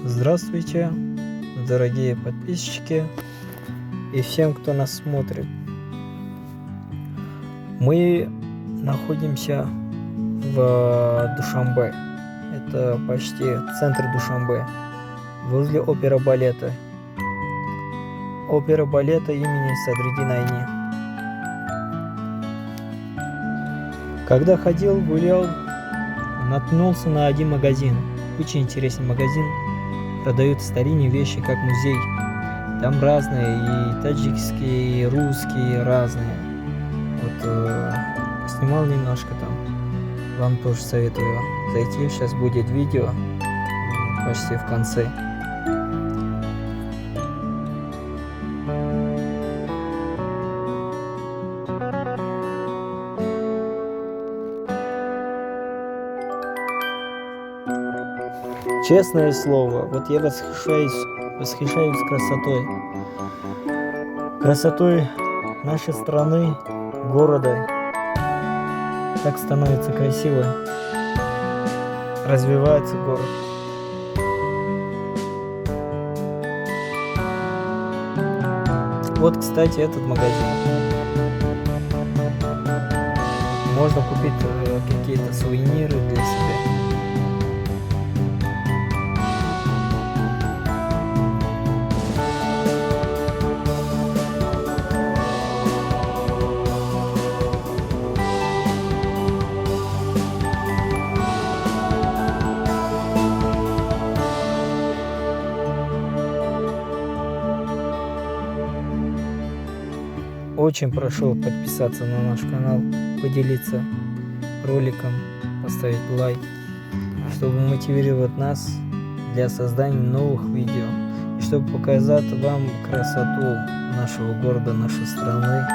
Здравствуйте, дорогие подписчики и всем, кто нас смотрит. Мы находимся в Душанбе. Это почти центр Душанбе, возле опера-балета. Опера-балета имени Садриддина Айни. Когда ходил, гулял, наткнулся на один магазин. Очень интересный магазин. Продают старинные вещи, как музей. Там разные, и таджикские, и русские, разные. Вот снимал немножко там. Вам тоже советую зайти. Сейчас будет видео почти в конце. Честное слово, вот я восхищаюсь красотой нашей страны, города. Так становится красиво, развивается город. Вот, кстати, этот магазин. Можно купить какие-то сувениры для себя. Очень прошу подписаться на наш канал, поделиться роликом, поставить лайк, чтобы мотивировать нас для создания новых видео и чтобы показать вам красоту нашего города, нашей страны.